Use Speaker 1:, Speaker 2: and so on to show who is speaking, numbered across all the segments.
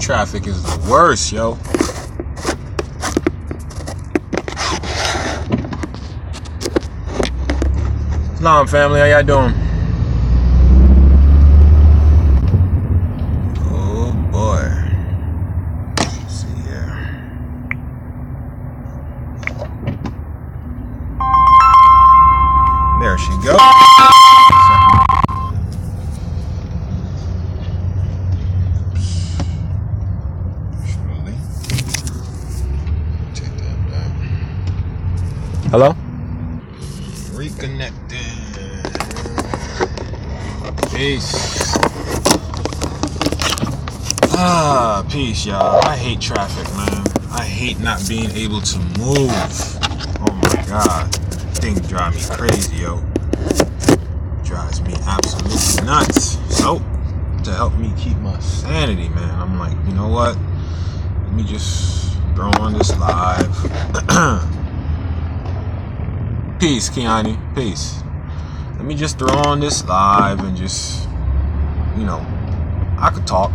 Speaker 1: Traffic is the worst, yo. Salam, family. How y'all doing? Oh boy. Let's see here. There she goes. Hello? Reconnecting. Peace. Peace, y'all. I hate traffic, man. I hate not being able to move. Oh my God. Thing drive me crazy, yo. Drives me absolutely nuts. So, to help me keep my sanity, man, I'm like, you know what? Let me just throw on this live. Peace, Kiani. Peace. Let me just throw on this live and just, you know, I could talk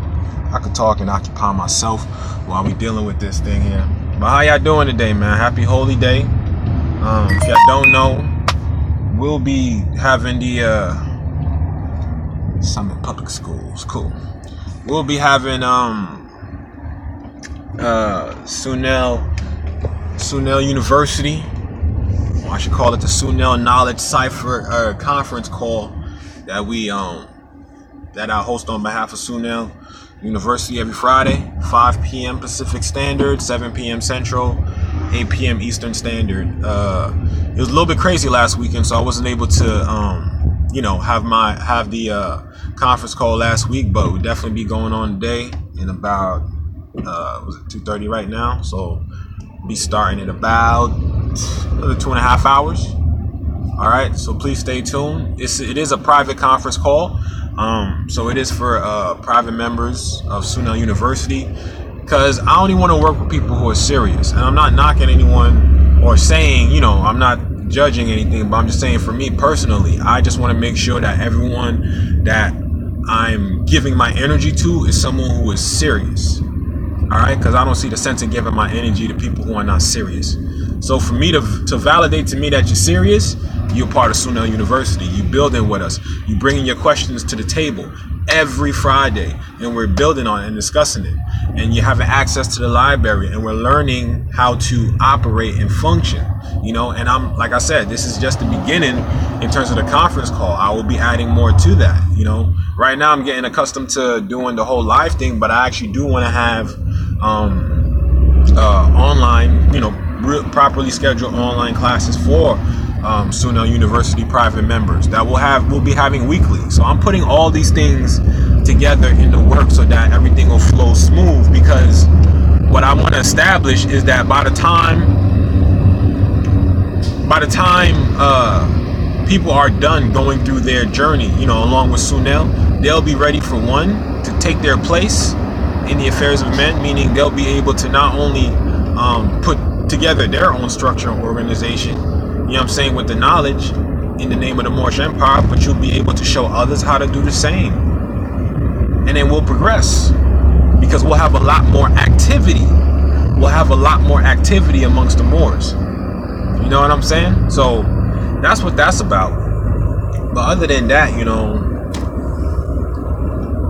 Speaker 1: and occupy myself while we dealing with this thing here. But how y'all doing today, man? Happy holy day. If y'all don't know, we'll be having the Summit Public Schools. Cool. We'll be having Sunel University. I should call it the Sunel Knowledge Cipher conference call that that I host on behalf of Sunel University every Friday, 5 p.m. Pacific Standard, 7 p.m. Central, 8 p.m. Eastern Standard. It was a little bit crazy last weekend, so I wasn't able to you know, have the conference call last week, but we'll definitely be going on today in about was it 2:30 right now, so be starting in about another 2.5 hours. All right, so please stay tuned. It is a private conference call, so it is for private members of Sunel University, because I only want to work with people who are serious. And I'm not knocking anyone or saying, you know, I'm not judging anything, but I'm just saying, for me personally, I just want to make sure that everyone that I'm giving my energy to is someone who is serious. All right, because I don't see the sense in giving my energy to people who are not serious. So for me to validate to me that you're serious, you're part of Sunel University. You building with us. You bringing your questions to the table every Friday, and we're building on it and discussing it. And you're having access to the library, and we're learning how to operate and function. You know, and I'm, like I said, this is just the beginning in terms of the conference call. I will be adding more to that. You know, right now I'm getting accustomed to doing the whole live thing, but I actually do want to have online, you know, properly scheduled online classes for Sunel University private members that we'll be having weekly. So I'm putting all these things together in the work so that everything will flow smooth, because what I want to establish is that by the time people are done going through their journey, you know, along with Sunel, they'll be ready, for one, to take their place in the affairs of men, meaning they'll be able to not only put together their own structure and organization, you know what I'm saying, with the knowledge in the name of the Moorish Empire, but you'll be able to show others how to do the same. And then we'll progress, because we'll have a lot more activity. We'll have a lot more activity amongst the Moors. You know what I'm saying? So that's what that's about. But other than that, you know,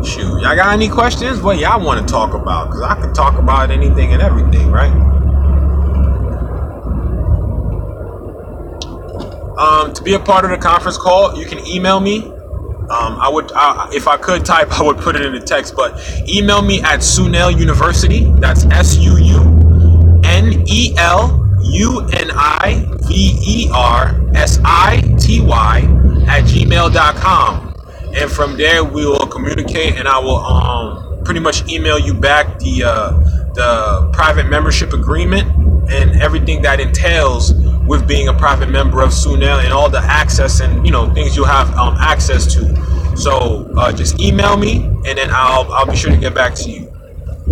Speaker 1: shoot, y'all got any questions? What y'all want to talk about? Because I could talk about anything and everything, right? To be a part of the conference call, you can email me. If I could type, I would put it in the text, but email me at Sunel University. That's SUNELUniversity@gmail.com. And from there we will communicate, and I will pretty much email you back the private membership agreement and everything that entails with being a private member of Sunel, and all the access and, you know, things you'll have access to. So just email me, and then I'll be sure to get back to you.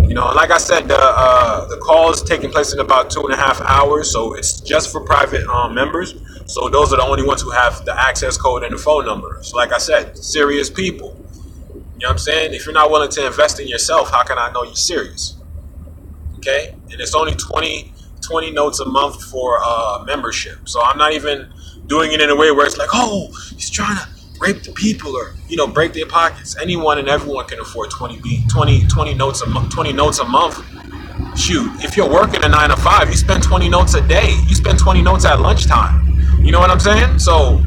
Speaker 1: You know, like I said, the call is taking place in about 2.5 hours, so it's just for private members. So those are the only ones who have the access code and the phone number. So like I said, serious people. You know what I'm saying? If you're not willing to invest in yourself, how can I know you're serious? Okay? And it's only 20 notes a month for membership. So I'm not even doing it in a way where it's like, oh, he's trying to rape the people or, break their pockets. Anyone and everyone can afford 20 notes a month. 20 notes a month. Shoot, if you're working a 9 to 5, you spend 20 notes a day. You spend 20 notes at lunchtime. You know what I'm saying? So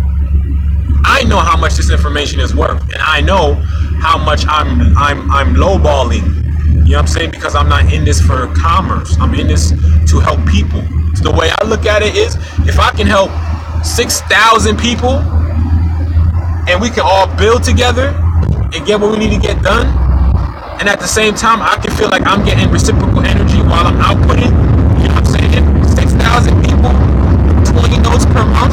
Speaker 1: I know how much this information is worth, and I know how much I'm lowballing. You know what I'm saying? Because I'm not in this for commerce. I'm in this to help people. So the way I look at it is, if I can help 6,000 people, and we can all build together and get what we need to get done, and at the same time, I can feel like I'm getting reciprocal energy while I'm outputting. You know what I'm saying? 6,000 people, 20 notes per month.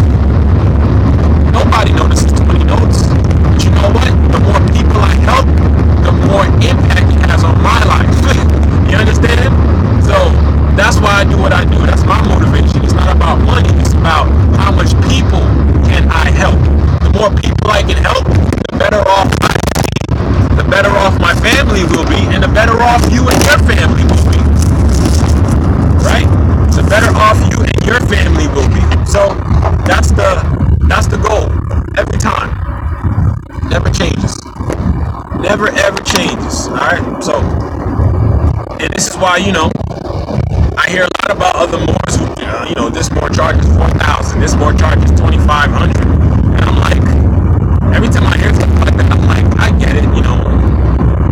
Speaker 1: Nobody notices 20 notes. But you know what? The more people I help, the more impact it has on my life. You understand? So that's why I do what I do. That's my motivation. It's not about money. It's about how much people can I help. The more people I can help, the better off I will be. The better off my family will be, and the better off you and your family will be. Right? The better off you and your family will be. So that's the goal. Every time. Never changes. Never ever changes. Alright? So, and this is why, I hear a lot about other Moors who, this Moor charges 4,000, this Moor charges 2,500. And I'm like, every time I hear stuff like that, I'm like, I get it,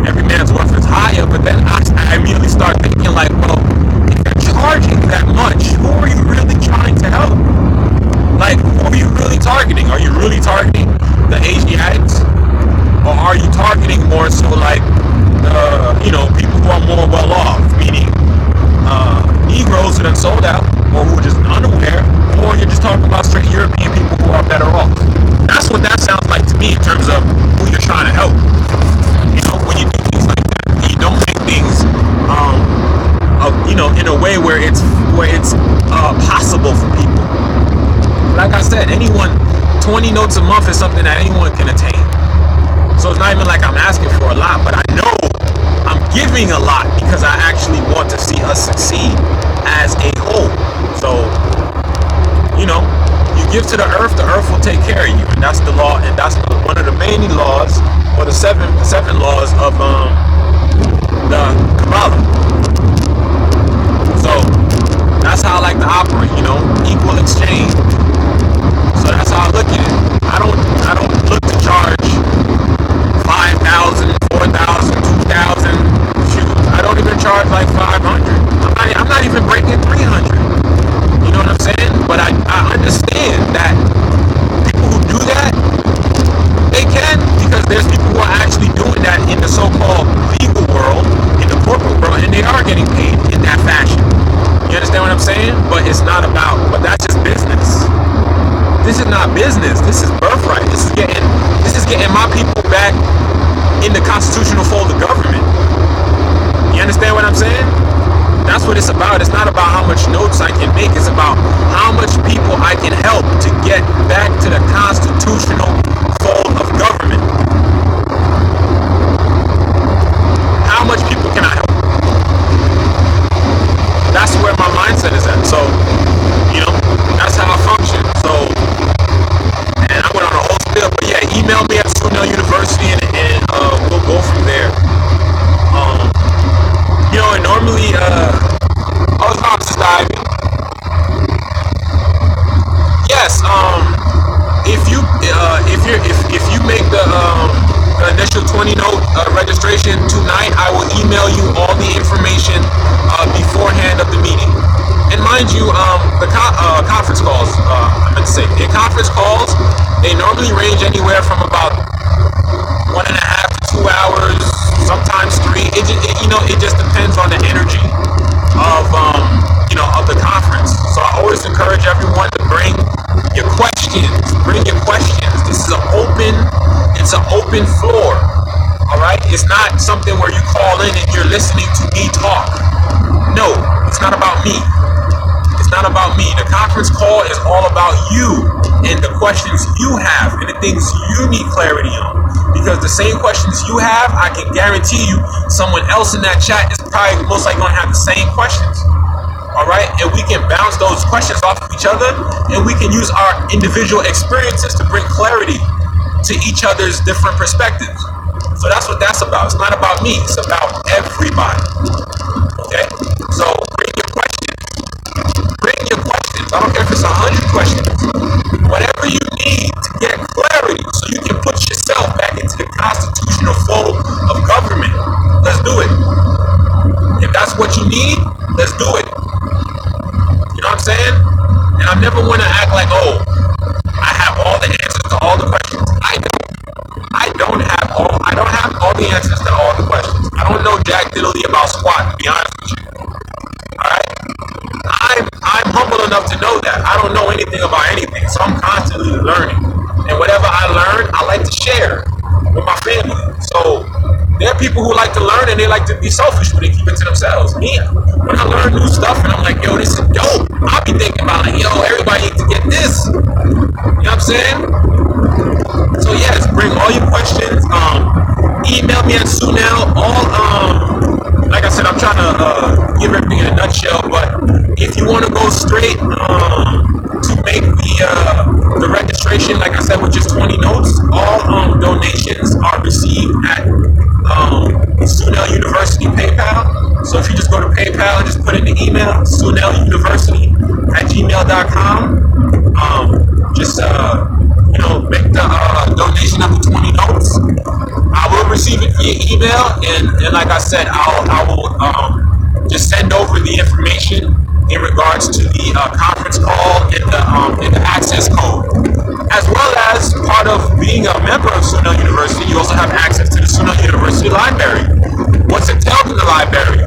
Speaker 1: every man's worth is higher, but then I immediately start thinking like, well, if you're charging that much, who are you really trying to help? Like, who are you really targeting? Are you really targeting the Asiatics? Or are you targeting more so like the, people who are more well off, meaning Negroes who done sold out, or who are just unaware, or you're just talking about straight European people who are better off? That's what that sounds like to me in terms of who you're trying to help. When you do things like that, you don't make things, in a way where it's possible for people. Like I said, 20 notes a month is something that anyone can attain. So it's not even like I'm asking for a lot, but I know I'm giving a lot because I actually want to see us succeed as a whole. So, you give to the earth will take care of you. And that's the law, and that's one of the main laws, or the seven laws of the Kabbalah. So that's how I like to operate, equal exchange. So that's how I look at it. I don't look to charge 5,000, 4,000, 2,000. Shoot, I don't even charge like 500. I'm not even breaking 300. You know what I'm saying? But I understand that people who do that, they can, because there's people who are actually doing that in the so-called legal world, in the corporate world, and they are getting paid in that fashion. You understand what I'm saying? But it's not about, but that's just business. This is not business. This is birthright. This is getting my people back in the constitutional fold of government. You understand what I'm saying? That's what it's about. It's not about how much notes I can make. It's about how much people I can help to get back to the constitutional fold of government. How much people can I help? That's where my mindset is at. So, that's how I function. So, and I went on a whole spiel, but yeah, email me at Sunel University and we'll go from there. And normally, I was about to diving. Yes, if you make the initial 20 note registration tonight, I will email you all the information beforehand of the meeting. And mind you, the conference calls, the conference calls, they normally range anywhere from about 1.5 to 2 hours, sometimes 3. It just depends on the energy of the conference. So I always encourage everyone to bring your questions. This is it's an open floor. All right, it's not something where you call in and you're listening to me talk. No, it's not about me. It's not about me. The conference call is all about you and the questions you have and the things you need clarity on. Because the same questions you have, I can guarantee you someone else in that chat is probably most likely going to have the same questions. All right? And we can bounce those questions off of each other, and we can use our individual experiences to bring clarity to each other's different perspectives. So that's what that's about. It's not about me. It's about everybody. Okay? So bring your questions. Bring your questions. I don't care if it's 100 questions. Whatever you need to get clarity so you can put yourself back into the constitutional flow of government. Let's do it. If that's what you need, let's do it. You know what I'm saying? And I never want to act like, oh, I have all the answers to all the questions. I don't have all the answers to all the questions. I don't know jack diddly about squat, to be honest with you. Alright? I'm humble enough to know that. I don't know anything about anything, so I'm constantly learning. And whatever I learn, I like to share with my family. So there are people who like to learn and they like to be selfish when they keep it to themselves. Me, when I learn new stuff and I'm like, yo, this is dope, I'll be thinking about like, yo, everybody needs to get this. You know what I'm saying? So yes, bring all your questions. Email me at Sunel. Like I said, I'm trying to give everything in a nutshell. But if you want to go straight to make the registration, like I said, with just 20 notes, all donations are received at Sunel University PayPal. So if you just go to PayPal and just put in the email suneluniversity@gmail.com, just make the donation up to 20 notes. I will receive it via email, and like I said, I will just send over the information in regards to the conference call and the access code. As well as part of being a member of Sunel University, you also have access to the Sunel University Library. What's entailed in the library?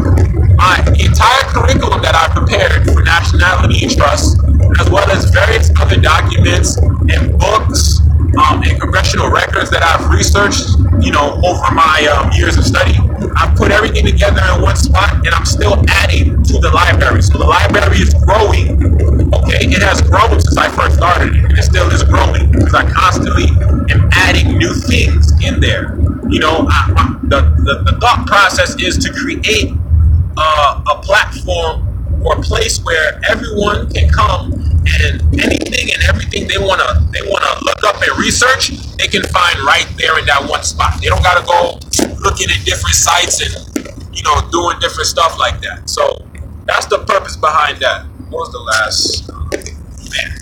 Speaker 1: The entire curriculum that I prepared for nationality and trust, as well as various other documents and books and congressional records that I've researched, over my years of study. I've put everything together in one spot, and I'm still adding to the library. So the library is growing. Okay, it has grown since I first started it, and it still is growing because I constantly am adding new things in there. The thought process is to create a platform or a place where everyone can come and anything and everything they wanna look up and research, they can find right there in that one spot. They don't gotta go looking at different sites and doing different stuff like that. So that's the purpose behind that. What was the last man?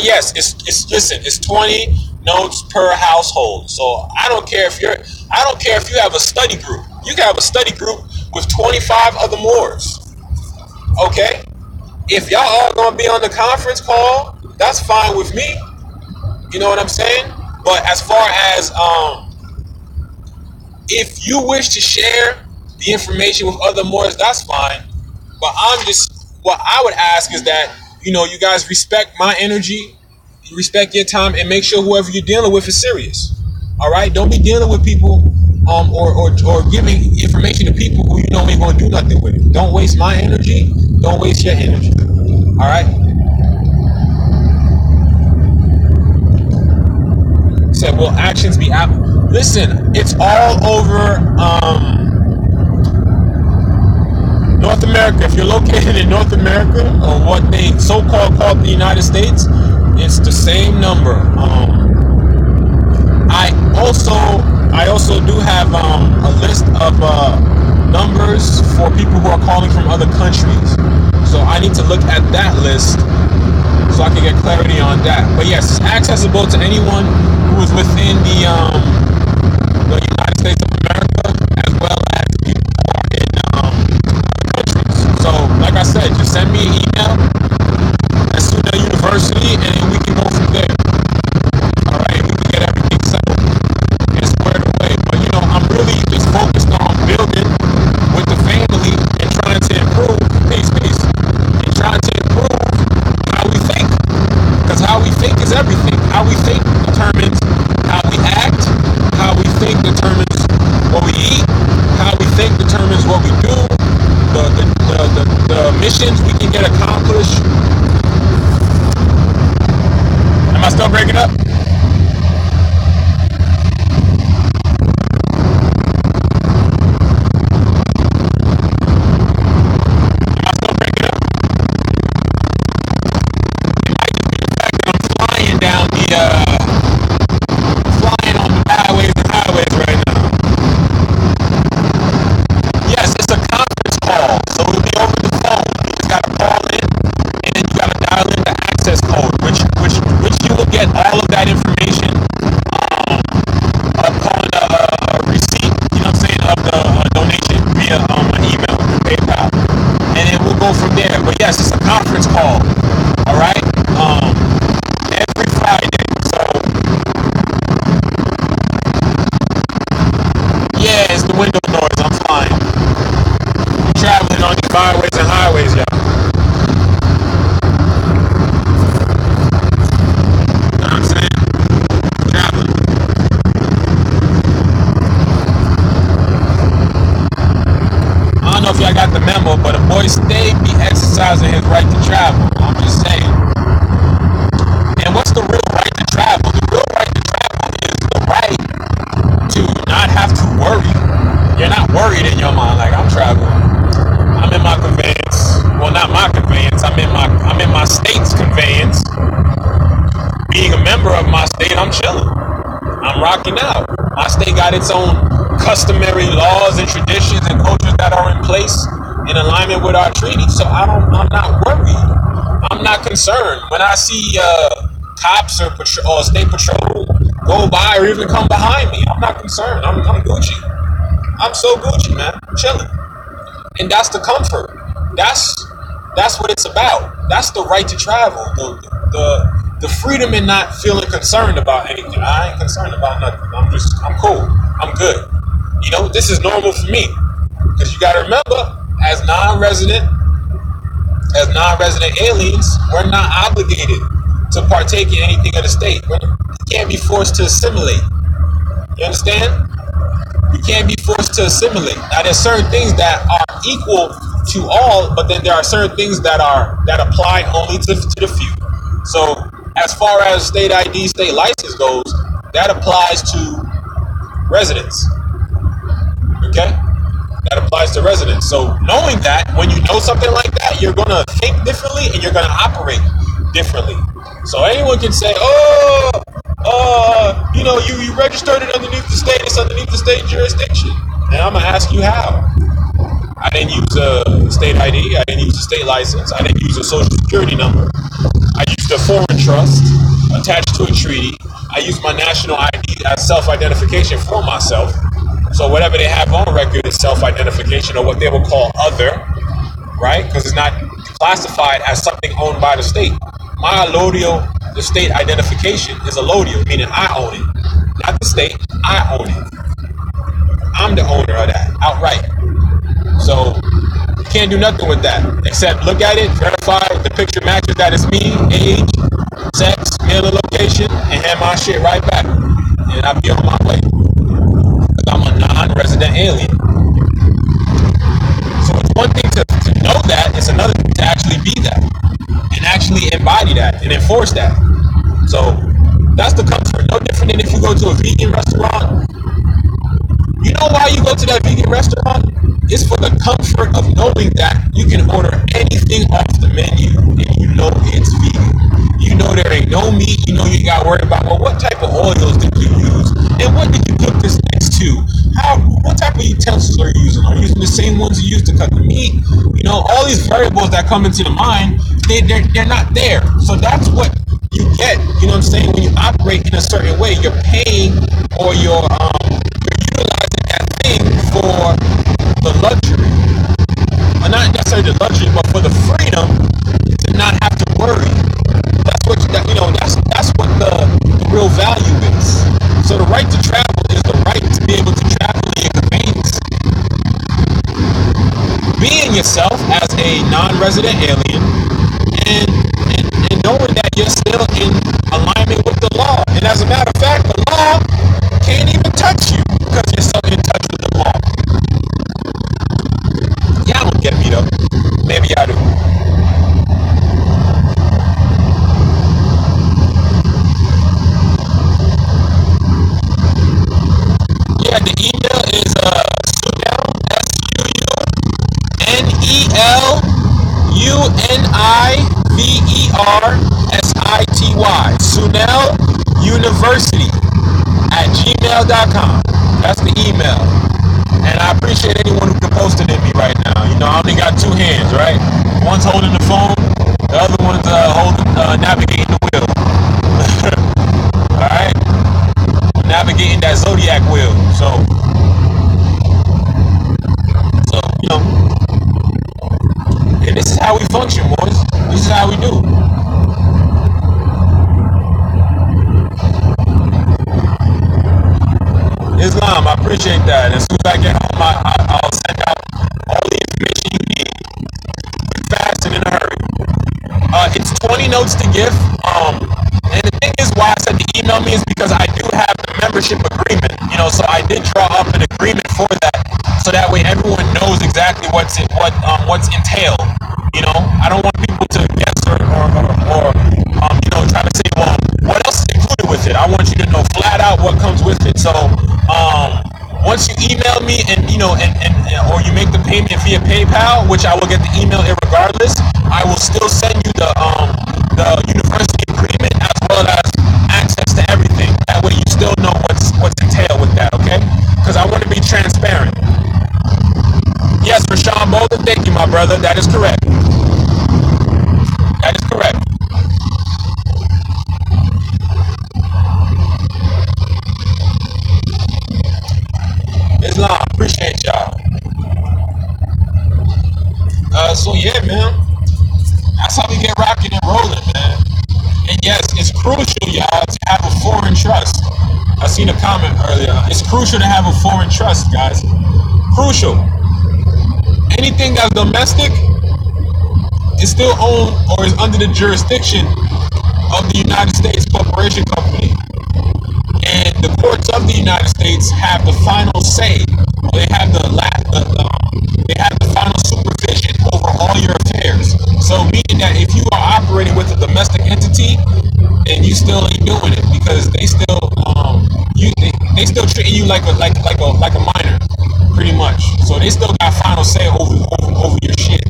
Speaker 1: Yes, it's 20 notes per household. So I don't care if you have a study group. You can have a study group with 25 other Moors. Okay? If y'all all gonna be on the conference call, that's fine with me. You know what I'm saying? But as far as if you wish to share the information with other Moors, that's fine. But what I would ask is that you guys respect my energy, you respect your time, and make sure whoever you're dealing with is serious. All right, don't be dealing with people or giving information to people who ain't gonna do nothing with it. Don't waste my energy. Don't waste your energy. All right. Said, will actions be out? Listen, it's all over North America. If you're located in North America, or what they so-called call the United States, it's the same number. I also do have a list of numbers for people who are calling from other countries. So I need to look at that list so I can get clarity on that. But yes, it's accessible to anyone who is within the United States of America, as well as people who are in countries. So, like I said, just send me an email at Sunel University, and we can go from there. All right, we can get everything settled and squared away. But I'm really just focused on building with the family and trying to improve and trying to improve how we think, because how we think is everything. How we think missions we can get accomplished. Am I still breaking up? Am I still breaking up? I'm flying down flying on the byways and highways right now. Yes, it's a conference call, so it'll be over the phone. You just gotta call in, and then you gotta dial in the access code, which you will get all of that information upon a receipt. You know what I'm saying, of the donation via an email, PayPal, and then we'll go from there. But yes, it's a conference call. All right, every Friday. So yeah, it's the window noise. I'm flying. I'm traveling on these byways and highways, y'all. You know what I'm saying? Traveling. I don't know if y'all got the memo, but a boy stay be exercising his right to travel. I'm just saying. And what's the real right to travel? The real right to travel is the right to not have to worry. You're not worried in your mind like I'm traveling. I'm in my conveyance. Well, not my conveyance. I'm in my state's conveyance. Being a member of my state, I'm chilling. I'm rocking out. My state got its own customary laws and traditions and cultures that are in place in alignment with our treaty. So I'm not worried. I'm not concerned. When I see cops or state patrol go by or even come behind me, I'm not concerned. I'm Gucci. I'm so Gucci, man. I'm chilling. And that's the comfort. That's what it's about. That's the right to travel. The freedom in not feeling concerned about anything. I ain't concerned about nothing. I'm cool. I'm good. You know, this is normal for me. Because you gotta remember, as non-resident aliens, we're not obligated to partake in anything of the state. We can't be forced to assimilate. You understand? You can't be forced to assimilate. Now, there's certain things that are equal to all, but then there are certain things that apply only to the few. So, as far as state ID, state license goes, that applies to residents. Okay? That applies to residents. So, knowing that, when you know something like that, you're gonna think differently and you're gonna operate differently. So anyone can say, you registered it underneath the state, it's underneath the state jurisdiction. And I'm gonna ask you how. I didn't use a state ID, I didn't use a state license, I didn't use a social security number. I used a foreign trust attached to a treaty. I used my national ID as self-identification for myself. So whatever they have on record is self-identification, or what they will call other, right? Because it's not classified as something owned by the state. My allodial, the state identification, is allodial, meaning I own it. Not the state, I own it. I'm the owner of that, outright. So, you can't do nothing with that, except look at it, verify the picture matches that it's me, age, sex, mailing location, and hand my shit right back. And I'll be on my way. Because I'm a non-resident alien. So it's one thing to know that, it's another thing to actually be that. And actually embody that and enforce that. So that's the comfort. No different than if you go to a vegan restaurant. You know why you go to that vegan restaurant? It's for the comfort of knowing that you can order anything off the menu and you know it's vegan. You know there ain't no meat. You know you got worried about, well, what type of oils did you use? And what did you cook this next to? What type of utensils are you using? Are you using the same ones you used to cut the meat? You know, all these variables that come into the mind, they're not there. So that's what you get, you know what I'm saying, when you operate in a certain way. You're paying, or you're utilizing that thing for the luxury. Or not necessarily the luxury, but for the freedom to not have to worry. That's what the real value is. So the right to travel is the right to be able to travel in your conveyance. Being yourself as a non-resident alien and knowing that you're still in alignment with the law. And as a matter of fact, the law can't even touch you because you're so in touch with the law. Y'all don't get me though. Maybe Whatever y'all do. Yeah, the email is Sunel, SUNELUNIVERSITY, Sunel University at gmail.com. That's the email. And I appreciate anyone who can post it in me right now. You know, I only got two hands, right? One's holding the phone, the other one's navigating the wheel. Alright? Navigating that zodiac wheel. So, you know, and this is how we function, boys. This is how we do. Islam, I appreciate that. As soon as I get home, I'll send out all the information you need. Fast and in a hurry. It's 20 notes to give. And the thing is, why I said to email me is because I do have the membership agreement. You know, so I did draw up an agreement for that, so that way everyone knows exactly what's entailed. You know, I don't want people to guess or you know, try to say, well, what else is included with it? I want you to know flat out what comes with it. So, once you email me and you know, or you make the payment via PayPal, which I will get the email irregardless, I will still send you the university agreement as well as access to everything. That way, you still know what's entailed with that. Okay? Because I want to be transparent. Yes, Rashawn Bolden, thank you, my brother. That is correct. That is correct. Islam, appreciate y'all. So yeah, man. That's how we get rocking and rolling, man. And yes, it's crucial, y'all, to have a foreign trust. I seen a comment earlier. It's crucial to have a foreign trust, guys. Crucial. Anything that's domestic is still owned or is under the jurisdiction of the United States Corporation Company. And the courts of the United States have the final say. They have the final supervision over all your affairs. So meaning that if you are operating with a domestic entity, then you still ain't doing it because they still they still treating you like a minor, pretty much. So they still got final say over your shit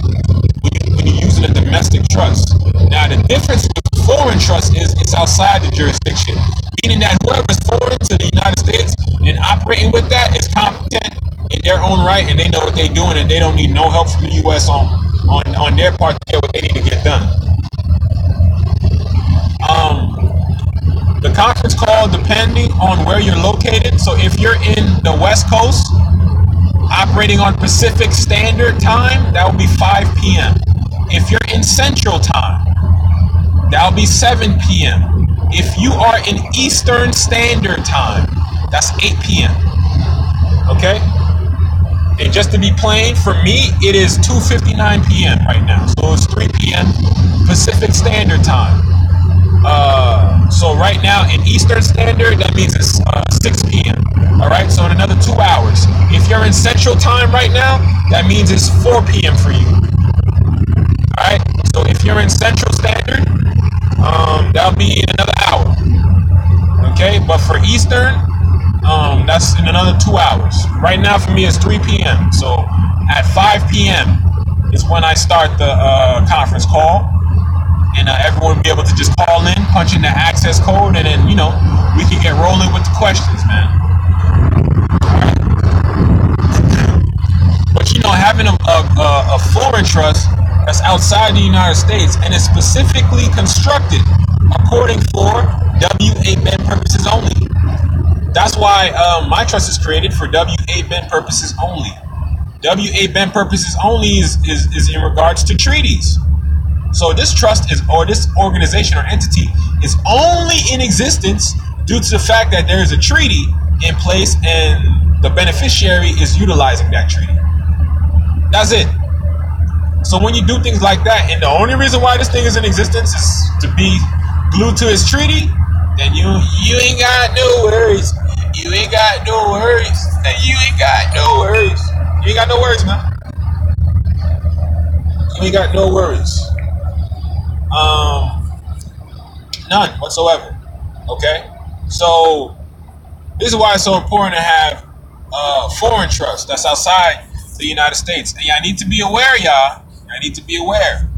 Speaker 1: when you're using a domestic trust. Now the difference with foreign trust is it's outside the jurisdiction, meaning that whoever's foreign to the United States and operating with that is competent in their own right, and they know what they're doing, and they don't need no help from the U.S. on their part to get what they need to get done. The conference call, depending on where you're located. So if you're in the West Coast, operating on Pacific Standard Time, that will be 5 p.m. If you're in Central Time, that'll be 7 p.m. If you are in Eastern Standard Time, that's 8 p.m. Okay? And just to be plain, for me, it is 2:59 p.m. right now. So it's 3 p.m. Pacific Standard Time. So right now in Eastern Standard, that means it's 6 p.m. All right? So in another 2 hours. If you're in Central Time right now, that means it's 4 p.m. for you. All right? So if you're in Central Standard, that'll be in another hour. Okay? But for Eastern, that's in another 2 hours. Right now for me it's 3 p.m. So at 5 p.m. is when I start the conference call. And everyone will be able to just call in, punch in the access code, and then, you know, we can get rolling with the questions, man. Right. But, you know, having a foreign trust that's outside the United States and is specifically constructed according for W-8 purposes only. That's why my trust is created for W-8 purposes only. W-8 purposes only is in regards to treaties. So this trust or this organization or entity is only in existence due to the fact that there is a treaty in place and the beneficiary is utilizing that treaty. That's it. So when you do things like that, and the only reason why this thing is in existence is to be glued to its treaty, then you ain't got no worries. You ain't got no worries. You ain't got no worries. You ain't got no worries, man. You ain't got no worries. None whatsoever. Okay? So this is why it's so important to have foreign trust that's outside the United States. And y'all need to be aware, y'all. I need to be aware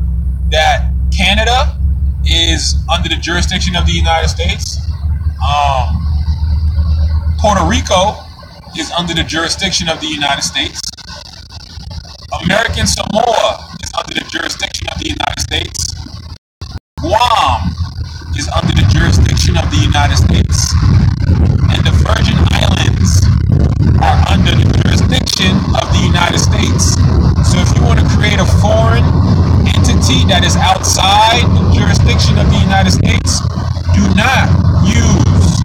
Speaker 1: that Canada is under the jurisdiction of the United States. Puerto Rico is under the jurisdiction of the United States. American Samoa is under the jurisdiction of the United States. Guam is under the jurisdiction of the United States. And the Virgin Islands are under the jurisdiction of the United States. So if you want to create a foreign entity that is outside the jurisdiction of the United States, do not use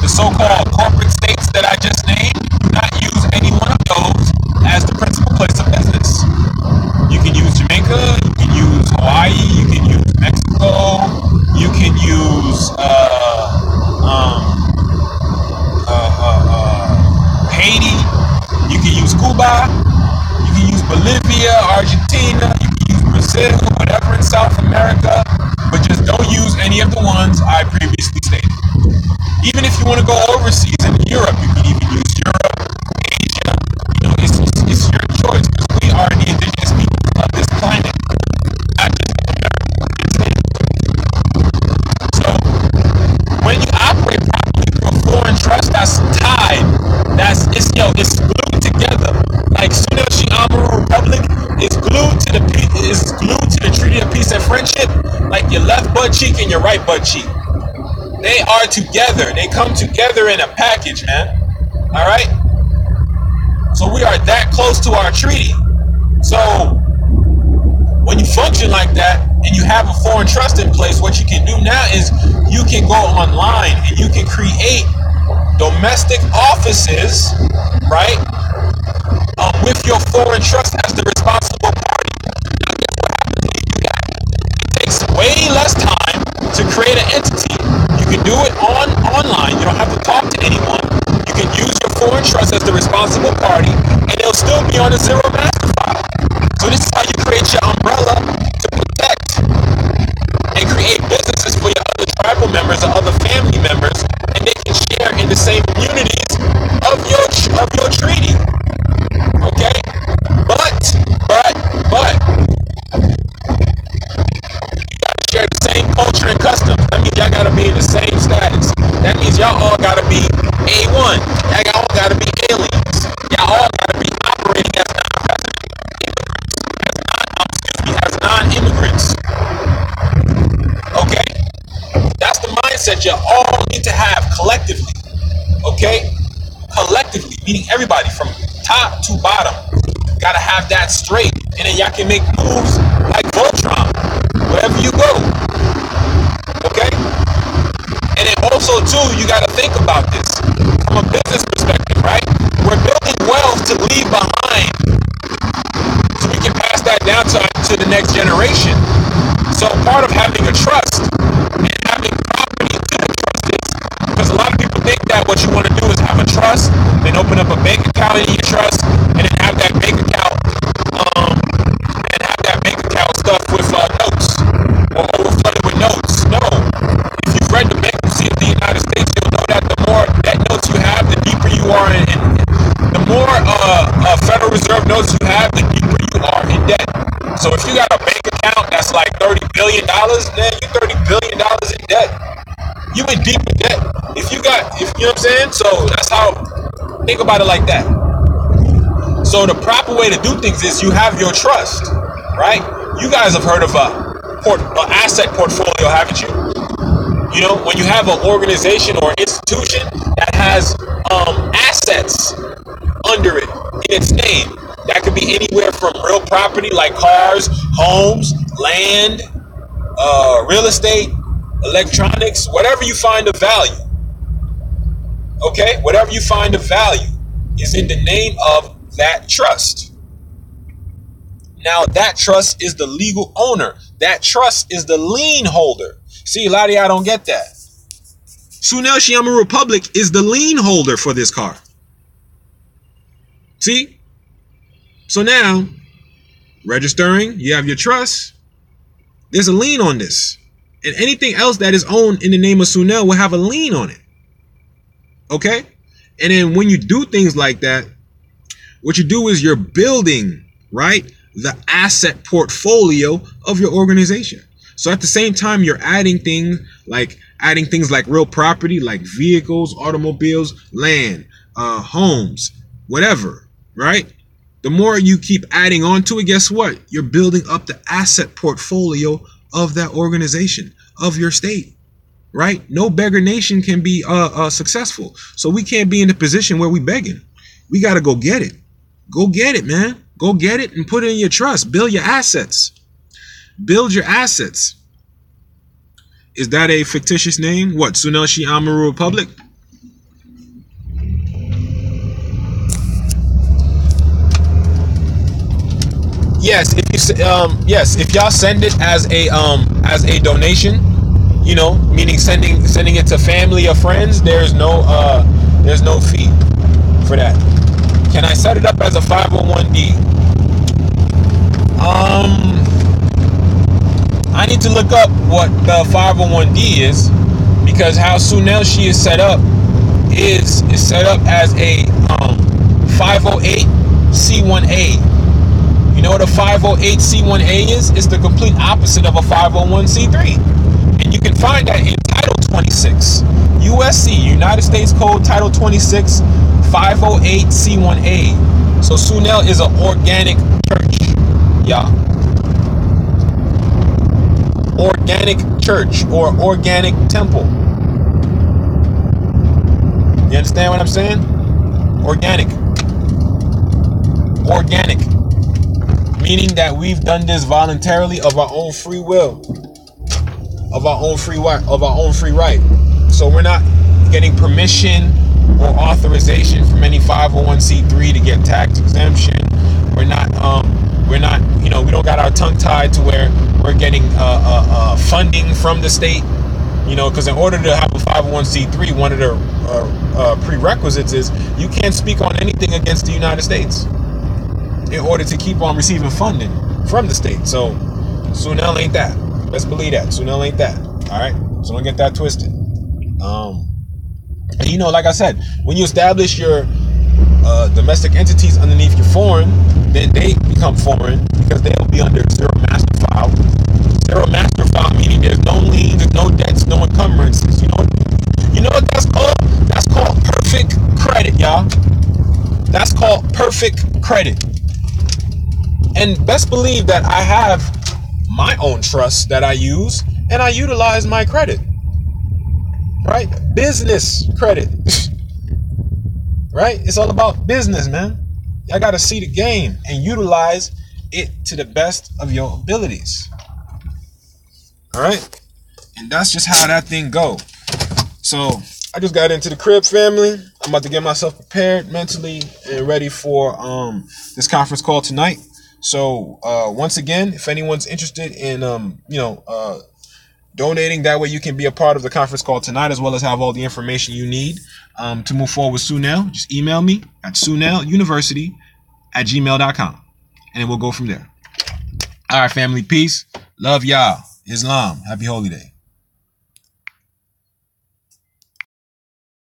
Speaker 1: the so-called corporate states that I just named. Do not use any one of those as the principal place of business. You can use Jamaica, you can use Hawaii, you can use Mexico, you can use Haiti, you can use Cuba, you can use Bolivia, Argentina, you can use Brazil, whatever in South America, but just don't use any of the ones I previously stated. Even if you want to go overseas in Europe, you can even use Europe, Asia. You know, it's your choice because we are the indigenous people of this planet, not just America. So when you operate properly through a foreign trust that's tied, it's glued together. Like Suneshi Amaru Republic is glued to the Treaty of Peace and Friendship, like your left butt cheek and your right butt cheek. They are together. They come together in a package, man. All right? So we are that close to our treaty. So when you function like that and you have a foreign trust in place, what you can do now is you can go online and you can create domestic offices, right? With your foreign trust as the responsible party. Now, guess what happens when you do that? It takes way less time to create an entity. You can do it online. You don't have to talk to anyone. You can use your foreign trust as the responsible party, and it'll still be on a zero master file. So this is how you create your umbrella to protect and create businesses for your other tribal members or other family members, and they can share in the same communities of your treaty. Okay, but you gotta share the same culture and customs. That means y'all gotta be in the same status. That means y'all all gotta be A1. Y'all all gotta be aliens. Y'all all gotta be operating as non-immigrants. Okay, that's the mindset you all need to have collectively. Okay, collectively, meaning everybody from top to bottom. Gotta have that straight, and then y'all can make moves like Voltron wherever you go. Okay? And then also too, you gotta think about this from a business perspective, right? We're building wealth to leave behind so we can pass that down to the next generation. So part of having a trust and having property to the trust is, because a lot of people think that what you want to do is have a trust, then open up a bank account in your trust, and then have that bank account stuff with notes or overflooded with notes. No. If you've read the bankruptcy of the United States, you'll know that the more debt notes you have, the deeper you are in the more Federal Reserve notes you have, the deeper you are in debt. So if you got a bank account that's like $30 billion, then you're $30 billion in debt. You in deep in debt. If you know what I'm saying? So that's how, think about it like that. So the proper way to do things is you have your trust, right? You guys have heard of an asset portfolio, haven't you? You know, when you have an organization or institution that has assets under it in its name, that could be anywhere from real property like cars, homes, land, real estate, electronics, whatever you find of value. Okay, whatever you find of value is in the name of that trust. Now, that trust is the legal owner. That trust is the lien holder. See, a lot of y'all don't get that. Suneshi Amaru Republic is the lien holder for this car. See? So now, registering, you have your trust. There's a lien on this. And anything else that is owned in the name of Sunel will have a lien on it. Okay? And then when you do things like that, what you do is you're building, right, the asset portfolio of your organization. So at the same time, you're adding things like real property, like vehicles, automobiles, land, homes, whatever, right? The more you keep adding on to it, guess what? You're building up the asset portfolio of that organization, of your state, right? No beggar nation can be successful. So we can't be in a position where we begging. We got to go get it. Go get it, man. Go get it and put it in your trust. Build your assets. Build your assets. Is that a fictitious name? What? Sunel Shi Amaru Republic? Yes, if y'all send it as a donation, you know, meaning sending it to family or friends, there's no fee for that. Can I set it up as a 501d? I need to look up what the 501d is, because how Sunel Shi is set up is set up as a 508c1a. You know what a 508c1a is? It's the complete opposite of a 501c3. And you can find that in Title 26. USC, United States Code, Title 26, 508c1a. So Sunel is an organic church. Yeah. Organic church or organic temple. You understand what I'm saying? Organic. Organic. Meaning that we've done this voluntarily of our own free will, of our own free right. So we're not getting permission or authorization from any 501c3 to get tax exemption. We're not, you know, we don't got our tongue tied to where we're getting funding from the state. You know, because in order to have a 501c3, one of the prerequisites is you can't speak on anything against the United States in order to keep on receiving funding from the state. So Sunel ain't that. Let's believe that. Sunel ain't that. All right? So don't get that twisted. And you know, like I said, when you establish your domestic entities underneath your foreign, then they become foreign because they'll be under zero master file. Zero master file meaning there's no liens, no debts, no encumbrances. You know what that's called? That's called perfect credit, y'all. That's called perfect credit. And best believe that I have my own trust that I use, and I utilize my credit. Right? Business credit. Right? It's all about business, man. I got to see the game and utilize it to the best of your abilities. All right? And that's just how that thing go. So I just got into the crib, family. I'm about to get myself prepared mentally and ready for this conference call tonight. So once again, if anyone's interested in donating, that way you can be a part of the conference call tonight, as well as have all the information you need to move forward with Sunel. Just email me at suneluniversity@gmail.com, and then we'll go from there. All right, family, peace, love y'all, Islam, happy holy day.